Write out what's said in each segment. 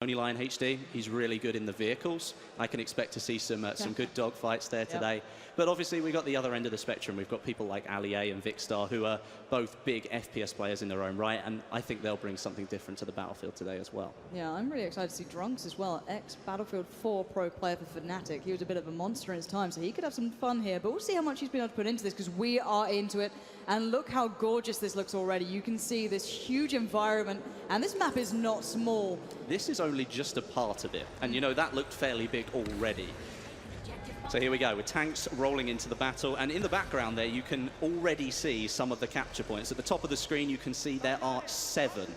Only Lion HD, he's really good in the vehicles. I can expect to see some good dogfights there today. But obviously, we've got the other end of the spectrum. We've got people like Ali A and Vicstar, who are both big FPS players in their own right, and I think they'll bring something different to the Battlefield today as well. Yeah, I'm really excited to see Drunks as well, ex-Battlefield 4 pro player for Fnatic. He was a bit of a monster in his time, so he could have some fun here, but we'll see how much he's been able to put into this, because we are into it. And look how gorgeous this looks already. You can see this huge environment, and this map is not small. This is only just a part of it, and you know, that looked fairly big already. So here we go, with tanks rolling into the battle, and in the background there you can already see some of the capture points. At the top of the screen you can see there are 7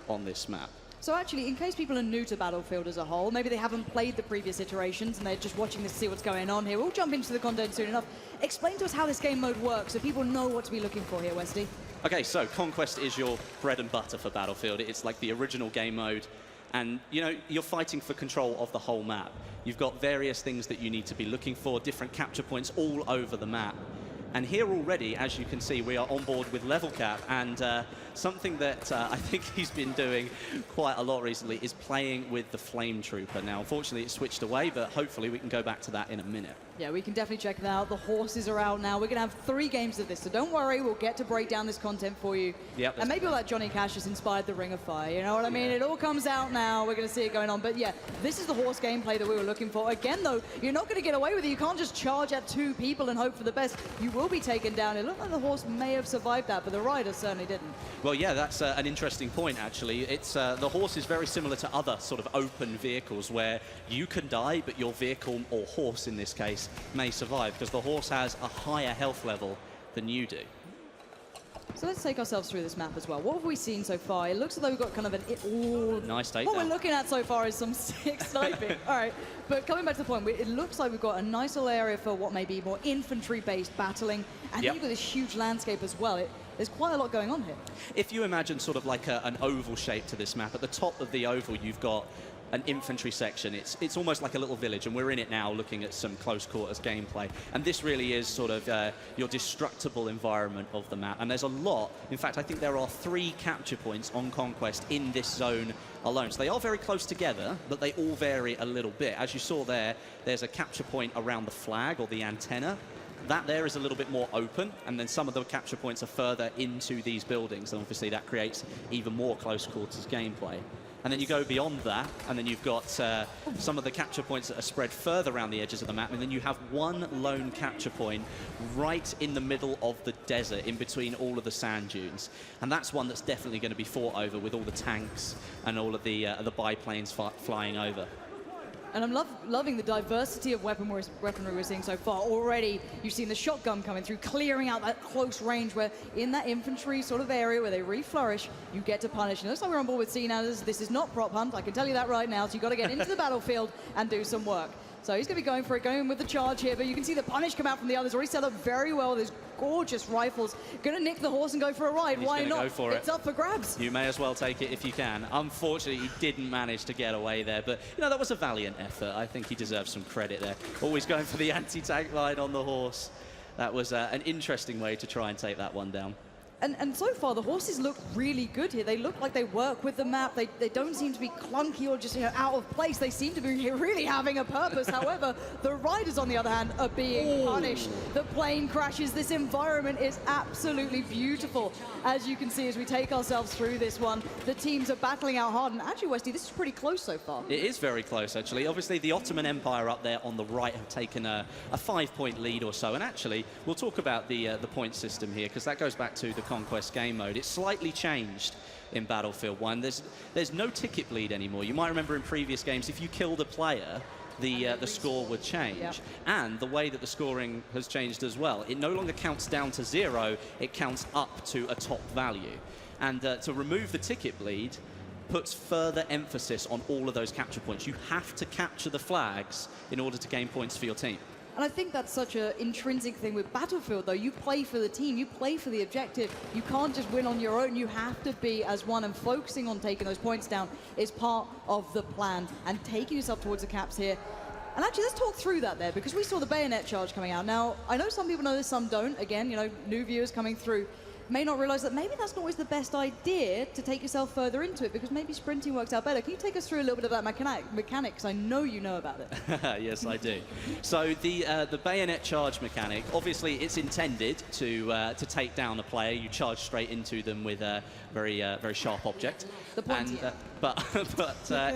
on this map. So actually, in case people are new to Battlefield as a whole, maybe they haven't played the previous iterations and they're just watching this to see what's going on here, we'll jump into the content soon enough. Explain to us how this game mode works so people know what to be looking for here, Westy. Okay, so Conquest is your bread and butter for Battlefield. It's like the original game mode. And, you know, you're fighting for control of the whole map. You've got various things that you need to be looking for, different capture points all over the map. And here already, as you can see, we are on board with Level Cap, and something that I think he's been doing quite a lot recently is playing with the Flame Trooper. Now, unfortunately, it switched away, but hopefully we can go back to that in a minute. Yeah, we can definitely check that out. The horses are out now. We're going to have 3 games of this, so don't worry. We'll get to break down this content for you. Yep, and maybe all that Johnny Cash has inspired the Ring of Fire. You know what I mean? It all comes out now. We're going to see it going on. But yeah, this is the horse gameplay that we were looking for. Again, though, you're not going to get away with it. You can't just charge at 2 people and hope for the best. You will be taken down. It looked like the horse may have survived that, but the rider certainly didn't. Well, yeah, that's an interesting point, actually. It's the horse is very similar to other sort of open vehicles where you can die, but your vehicle, or horse in this case, may survive, because the horse has a higher health level than you do. So let's take ourselves through this map as well. What have we seen so far? It looks as though we've got kind of an... Nice takedown. What we're looking at so far is some sick sniping. All right, but coming back to the point, it looks like we've got a nice little area for what may be more infantry-based battling, and you've got this huge landscape as well. There's quite a lot going on here. If you imagine sort of like an oval shape to this map, at the top of the oval you've got an infantry section. It's almost like a little village, and we're in it now looking at some close quarters gameplay. And this really is sort of your destructible environment of the map. And there's a lot. In fact, I think there are 3 capture points on Conquest in this zone alone. So they are very close together, but they all vary a little bit. As you saw there, there's a capture point around the flag or the antenna. That there is a little bit more open, and then some of the capture points are further into these buildings, and obviously that creates even more close quarters gameplay. And then you go beyond that, and then you've got some of the capture points that are spread further around the edges of the map, and then you have one lone capture point right in the middle of the desert, in between all of the sand dunes. And that's one that's definitely going to be fought over with all the tanks and all of the biplanes flying over. And I'm loving the diversity of weaponry we're seeing so far. Already, you've seen the shotgun coming through, clearing out that close range where in that infantry sort of area where they really flourish, you get to punish. And it looks like we're on board with senai. This is not prop hunt, I can tell you that right now. So you've got to get into the battlefield and do some work. So he's going to be going for it, going with the charge here, but you can see the punish come out from the others. Already set up very well with his gorgeous rifles. Going to nick the horse and go for a ride. Why not? Go for it's up for grabs. You may as well take it if you can. Unfortunately, he didn't manage to get away there, but you know, that was a valiant effort. I think he deserves some credit there. Always going for the anti-tank line on the horse. That was an interesting way to try and take that one down. And so far, the horses look really good here. They look like they work with the map. They don't seem to be clunky or just out of place. They seem to be really having a purpose. However, the riders, on the other hand, are being punished. The plane crashes. This environment is absolutely beautiful. As you can see, as we take ourselves through this one, the teams are battling out hard. And actually, Westy, this is pretty close so far. It is very close, actually. Obviously, the Ottoman Empire up there on the right have taken a 5-point lead or so. And actually, we'll talk about the point system here, because that goes back to the Conquest game mode. It's slightly changed in Battlefield 1. There's no ticket bleed anymore. You might remember in previous games, if you killed a player, the score would change. Yep. And the way that the scoring has changed as well. It no longer counts down to 0, it counts up to a top value. And to remove the ticket bleed puts further emphasis on all of those capture points. You have to capture the flags in order to gain points for your team. And I think that's such an intrinsic thing with Battlefield, though. You play for the team, you play for the objective. You can't just win on your own. You have to be as one, and focusing on taking those points down is part of the plan, and taking yourself towards the caps here. And actually, let's talk through that there, because we saw the bayonet charge coming out. Now, I know some people know this, some don't. Again, you know, new viewers coming through. may not realize that maybe that's not always the best idea to take yourself further into it, because maybe sprinting works out better. Can you take us through a little bit of that mechanic? Because I know you know about it. Yes, I do. So the bayonet charge mechanic, obviously it's intended to take down a player. You charge straight into them with a very sharp object. The pointy end. But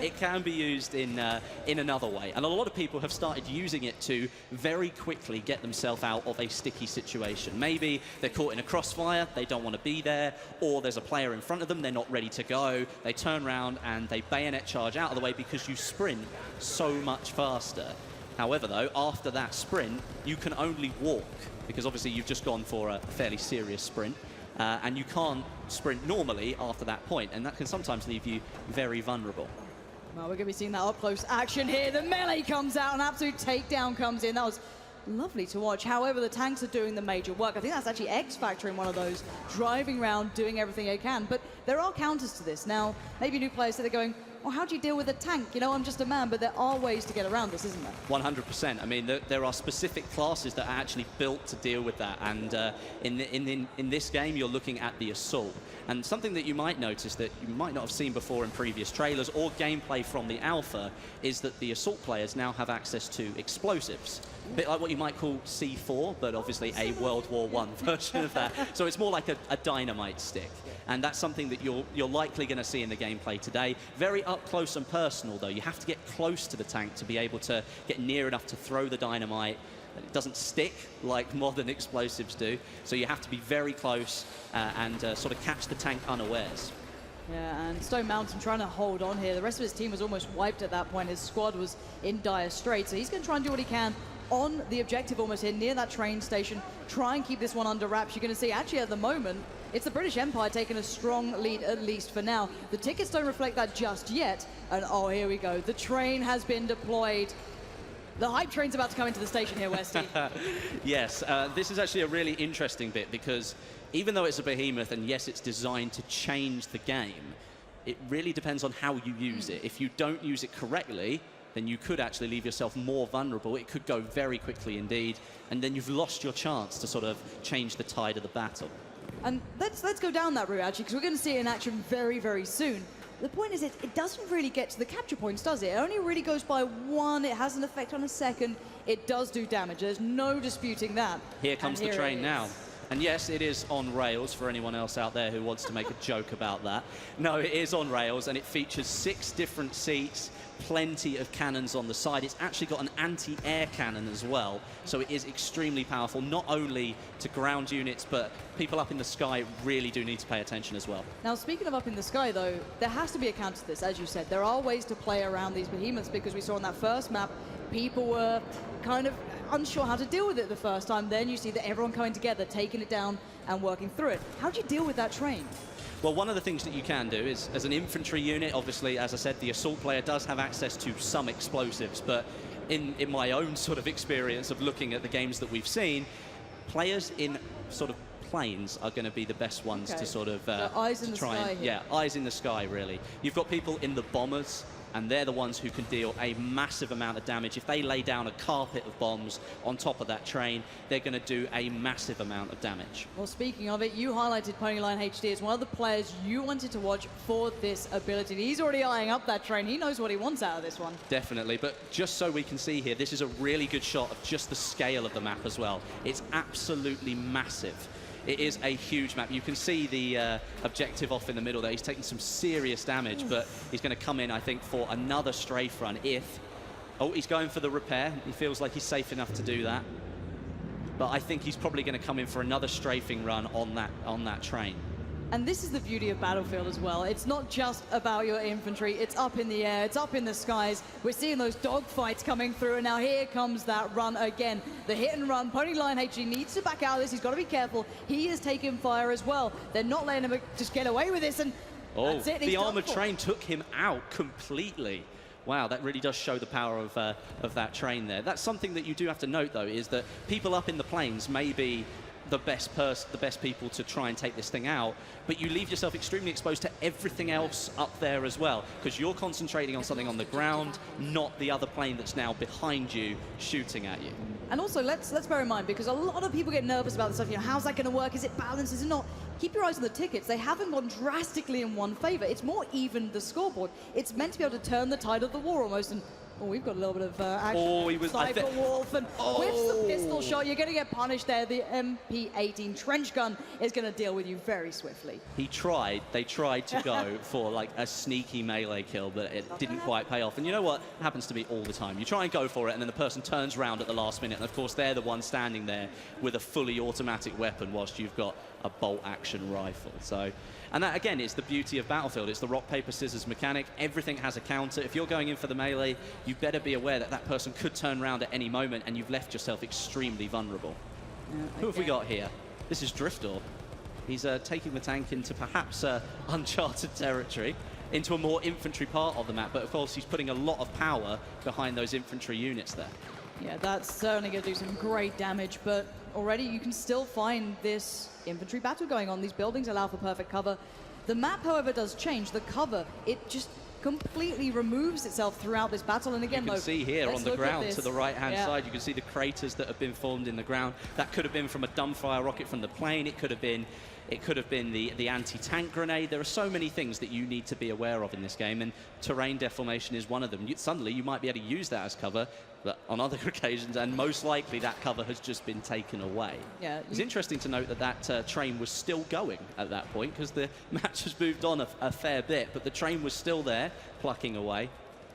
it can be used in another way, and a lot of people have started using it to very quickly get themselves out of a sticky situation. Maybe they're caught in a crossfire, they don't want to be there, or there's a player in front of them, they're not ready to go. They turn around and they bayonet charge out of the way because you sprint so much faster. However, though, after that sprint, you can only walk, because obviously you've just gone for a fairly serious sprint. And you can't sprint normally after that point, and that can sometimes leave you very vulnerable. Well, we're going to be seeing that up-close action here. The melee comes out, an absolute takedown comes in. That was lovely to watch. However, the tanks are doing the major work. I think that's actually X Factor in one of those, driving around, doing everything they can. But there are counters to this. Now, maybe new players that are going, well, how do you deal with a tank? You know, I'm just a man, but there are ways to get around this, isn't there? 100%. I mean, there are specific classes that are actually built to deal with that. And in this game, you're looking at the assault. And something that you might notice that you might not have seen before in previous trailers or gameplay from the alpha is that the assault players now have access to explosives. A bit like what you might call C4, but obviously a World War I version of that. So it's more like a dynamite stick. And that's something that you're likely going to see in the gameplay today. Very up close and personal, though. You have to get close to the tank to be able to get near enough to throw the dynamite. It doesn't stick like modern explosives do. So you have to be very close and sort of catch the tank unawares. Yeah, and Stone Mountain trying to hold on here. The rest of his team was almost wiped at that point. His squad was in dire straits. So he's going to try and do what he can on the objective almost here, near that train station. Try and keep this one under wraps. You're going to see, actually, at the moment, it's the British Empire taking a strong lead, at least for now. The tickets don't reflect that just yet. And, oh, here we go. The train has been deployed. The hype train's about to come into the station here, Westy. Yes, this is actually a really interesting bit, because even though it's a behemoth, and yes, it's designed to change the game, it really depends on how you use it. If you don't use it correctly, then you could actually leave yourself more vulnerable. It could go very quickly indeed, and then you've lost your chance to sort of change the tide of the battle. And let's go down that route, actually, because we're going to see it in action very, very soon. The point is, it doesn't really get to the capture points, does it? It only really goes by one. It has an effect on a second. It does do damage. There's no disputing that. Here comes the train now. And yes, it is on rails for anyone else out there who wants to make a joke about that. No, it is on rails, and it features 6 different seats, plenty of cannons on the side. It's actually got an anti-air cannon as well, so it is extremely powerful, not only to ground units, but people up in the sky really do need to pay attention as well. Now, speaking of up in the sky, though, there has to be a counter to this, as you said. There are ways to play around these behemoths, because we saw on that first map, people were kind of unsure how to deal with it the first time. Then you see that everyone coming together, taking it down and working through it. How do you deal with that train? Well, one of the things that you can do is, as an infantry unit, obviously, as I said, the assault player does have access to some explosives, but in my own sort of experience of looking at the games that we've seen, players in sort of planes are going to be the best ones to sort of so eyes in the sky here. Yeah, eyes in the sky, really. You've got people in the bombers, and they're the ones who can deal a massive amount of damage. If they lay down a carpet of bombs on top of that train, they're going to do a massive amount of damage. Well, speaking of it, you highlighted Ponyline HD as one of the players you wanted to watch for this ability. He's already eyeing up that train. He knows what he wants out of this one. Definitely, but just so we can see here, this is a really good shot of just the scale of the map as well. It's absolutely massive. It is a huge map. You can see the objective off in the middle there. He's taking some serious damage, but he's going to come in, I think, for another strafe run if... Oh, he's going for the repair. He feels like he's safe enough to do that. But I think he's probably going to come in for another strafing run on that train. And this is the beauty of Battlefield as well. It's not just about your infantry. It's up in the air. It's up in the skies. We're seeing those dogfights coming through. And now here comes that run again. The hit and run. Ponyline HD needs to back out of this. He's got to be careful. He is taking fire as well. They're not letting him just get away with this. And that's it. The armored train took him out completely. Wow, that really does show the power of that train there. That's something that you do have to note, though, is that people up in the planes may be the best people to try and take this thing out, but you leave yourself extremely exposed to everything else up there as well, because you're concentrating on something on the ground, not the other plane that's now behind you shooting at you. And also, let's bear in mind, because a lot of people get nervous about this stuff, you know, how's that going to work? Is it balanced? Is it not? Keep your eyes on the tickets. They haven't gone drastically in one favor. It's more even the scoreboard. It's meant to be able to turn the tide of the war almost. And oh, we've got a little bit of action. Oh, he was Sniper Wolf, and with the pistol shot, you're going to get punished there. The MP18 trench gun is going to deal with you very swiftly. They tried to go for like a sneaky melee kill, but it didn't quite pay off. And you know what? It happens to me all the time. You try and go for it, and then the person turns around at the last minute, and of course they're the one standing there with a fully automatic weapon whilst you've got a bolt-action rifle. So, and that again is the beauty of Battlefield. It's the rock, paper, scissors mechanic. Everything has a counter. If you're going in for the melee, you better be aware that that person could turn around at any moment, and you've left yourself extremely vulnerable. Who have we got here? This is Driftor. He's taking the tank into perhaps uncharted territory, into a more infantry part of the map, but of course he's putting a lot of power behind those infantry units there. Yeah, that's certainly going to do some great damage, but already you can still find this infantry battle going on. These buildings allow for perfect cover. The map, however, does change. The cover, it just completely removes itself throughout this battle. And again, you can see here on the ground to the right-hand Yeah. side, you can see the craters that have been formed in the ground. That could have been from a dumbfire rocket from the plane. It could have been the anti-tank grenade. There are so many things that you need to be aware of in this game, and terrain deformation is one of them. Suddenly, you might be able to use that as cover, but on other occasions, and most likely that cover has just been taken away. Yeah, it's interesting to note that that train was still going at that point, because the match has moved on a fair bit, but the train was still there, plucking away.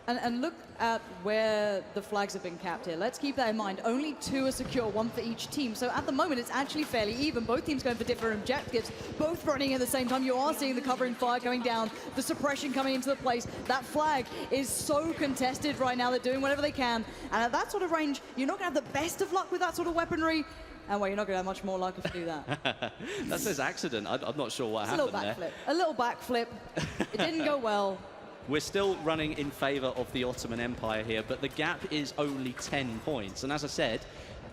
And look at where the flags have been capped here. Let's keep that in mind. Only 2 are secure, 1 for each team. So at the moment, it's actually fairly even. Both teams going for different objectives, both running at the same time. You are seeing the covering fire going down, the suppression coming into the place. That flag is so contested right now. They're doing whatever they can. And at that sort of range, you're not going to have the best of luck with that sort of weaponry. And well, you're not going to have much more luck if you do that. That says accident. I'm not sure what happened there. A little backflip. It didn't go well. We're still running in favor of the Ottoman Empire here, but the gap is only 10 points. And as I said,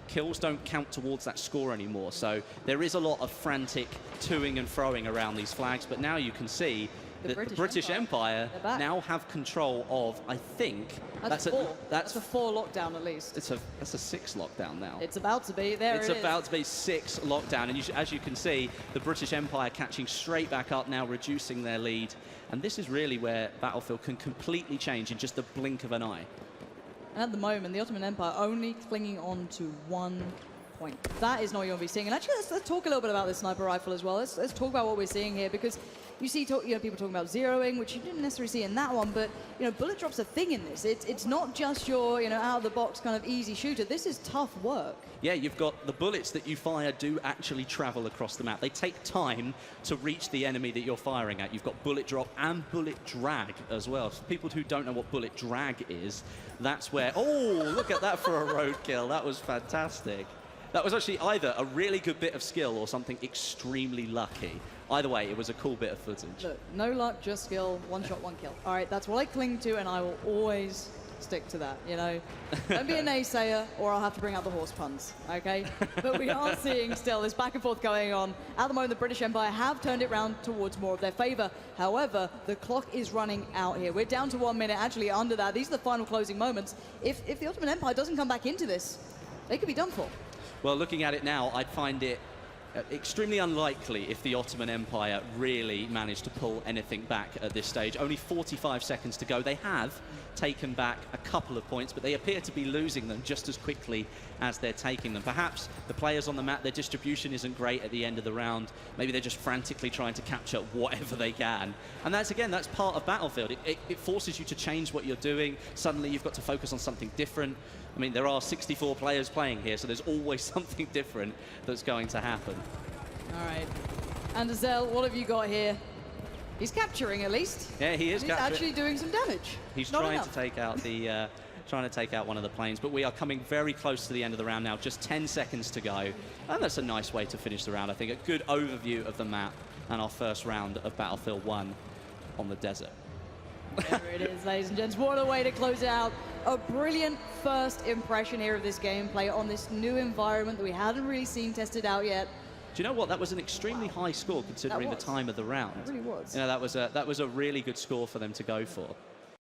kills don't count towards that score anymore. So there is a lot of frantic toing and froing around these flags, but now you can see that the British Empire now have control of, I think... That's a 4 lockdown at least. That's a 6 lockdown now. It's about to be. It's about to be 6 lockdown. And as you can see, the British Empire catching straight back up now, reducing their lead. And this is really where Battlefield can completely change in just the blink of an eye. And at the moment, the Ottoman Empire only clinging on to 1 point. That is not what you'll be seeing. And actually, let's talk a little bit about this sniper rifle as well. Let's talk about what we're seeing here, because you see people talking about zeroing, which you didn't necessarily see in that one, but bullet drop's a thing in this. It's not just your out of the box kind of easy shooter. This is tough work. Yeah, you've got the bullets that you fire do actually travel across the map. They take time to reach the enemy that you're firing at. You've got bullet drop and bullet drag as well. For people who don't know what bullet drag is, that's where... Oh, look at that for a roadkill. That was fantastic. That was actually either a really good bit of skill or something extremely lucky. Either way, it was a cool bit of footage. Look, no luck, just skill, 1 shot, 1 kill. All right, that's what I cling to, and I will always stick to that, Don't be a naysayer, or I'll have to bring out the horse puns, okay? But we are seeing still this back and forth going on. At the moment, the British Empire have turned it round towards more of their favor. However, the clock is running out here. We're down to 1 minute, actually under that. These are the final closing moments. If the Ottoman Empire doesn't come back into this, they could be done for. Well, looking at it now, I'd find it extremely unlikely if the Ottoman Empire really managed to pull anything back at this stage. Only 45 seconds to go. They have taken back a couple of points, but they appear to be losing them just as quickly as they're taking them. Perhaps the players on the map, their distribution isn't great at the end of the round. Maybe they're just frantically trying to capture whatever they can. And that's part of Battlefield. It forces you to change what you're doing. Suddenly you've got to focus on something different. I mean, there are 64 players playing here, so there's always something different that's going to happen. All right. And Azel, what have you got here? He's capturing, at least. Yeah, he is capturing. He's actually doing some damage. He's trying to take out the... trying to take out one of the planes, but we are coming very close to the end of the round now. Just 10 seconds to go. And that's a nice way to finish the round, I think. A good overview of the map and our first round of Battlefield 1 on the desert. There it is, ladies and gents. What a way to close it out. A brilliant first impression here of this gameplay on this new environment that we hadn't really seen tested out yet. Do you know what? That was an extremely high score considering the time of the round. It really was. You know, that was a really good score for them to go for.